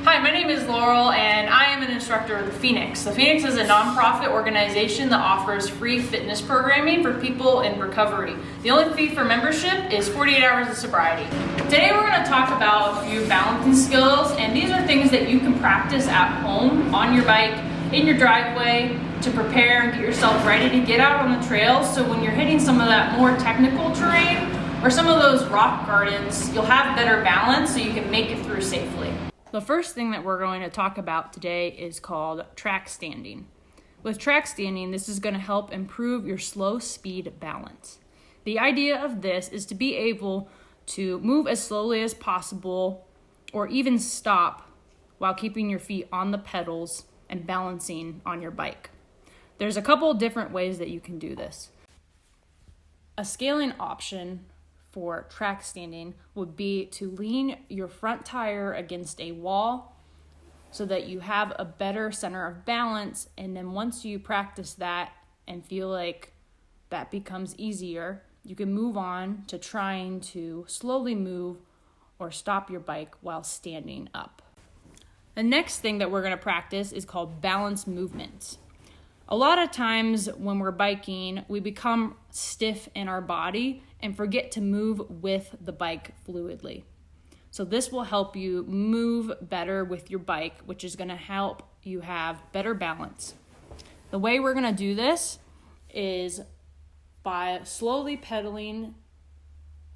Hi, my name is Laurel and I am an instructor with the Phoenix. The Phoenix is a nonprofit organization that offers free fitness programming for people in recovery. The only fee for membership is 48 hours of sobriety. Today we're going to talk about a few balancing skills, and these are things that you can practice at home, on your bike, in your driveway, to prepare and get yourself ready to get out on the trails. So when you're hitting some of that more technical terrain or some of those rock gardens, you'll have better balance so you can make it through safely. The first thing that we're going to talk about today is called track standing. With track standing, this is going to help improve your slow speed balance. The idea of this is to be able to move as slowly as possible or even stop while keeping your feet on the pedals and balancing on your bike. There's a couple of different ways that you can do this. A scaling option for track standing would be to lean your front tire against a wall so that you have a better center of balance, and then once you practice that and feel like that becomes easier, you can move on to trying to slowly move or stop your bike while standing up. The next thing that we're going to practice is called balance movements. A lot of times when we're biking, we become stiff in our body and forget to move with the bike fluidly. So this will help you move better with your bike, which is going to help you have better balance. The way we're going to do this is by slowly pedaling,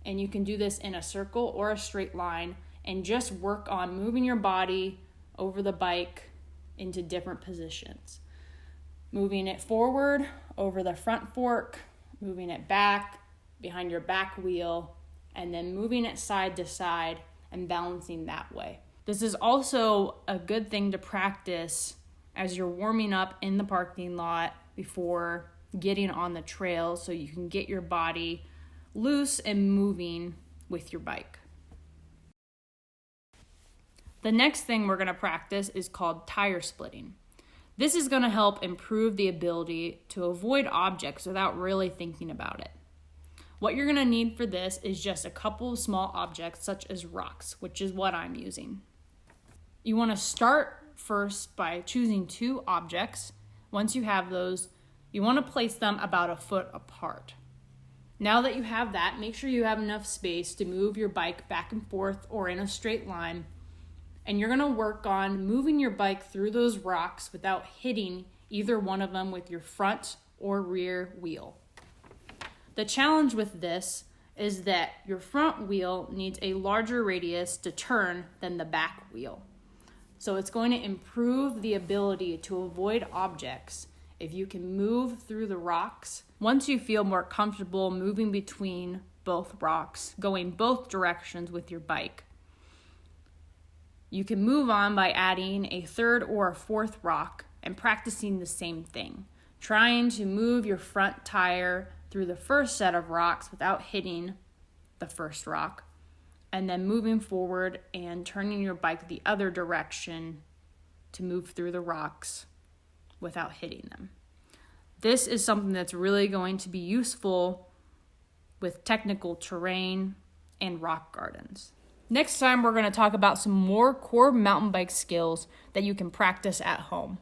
and you can do this in a circle or a straight line, and just work on moving your body over the bike into different positions. Moving it forward over the front fork, moving it back behind your back wheel, and then moving it side to side and balancing that way. This is also a good thing to practice as you're warming up in the parking lot before getting on the trail, so you can get your body loose and moving with your bike. The next thing we're going to practice is called tire splitting. This is going to help improve the ability to avoid objects without really thinking about it. What you're going to need for this is just a couple of small objects such as rocks, which is what I'm using. You want to start first by choosing two objects. Once you have those, you want to place them about a foot apart. Now that you have that, make sure you have enough space to move your bike back and forth or in a straight line. And you're going to work on moving your bike through those rocks without hitting either one of them with your front or rear wheel. The challenge with this is that your front wheel needs a larger radius to turn than the back wheel. So it's going to improve the ability to avoid objects if you can move through the rocks. Once you feel more comfortable moving between both rocks, going both directions with your bike, you can move on by adding a third or a fourth rock and practicing the same thing, trying to move your front tire through the first set of rocks without hitting the first rock, and then moving forward and turning your bike the other direction to move through the rocks without hitting them. This is something that's really going to be useful with technical terrain and rock gardens. Next time, we're going to talk about some more core mountain bike skills that you can practice at home.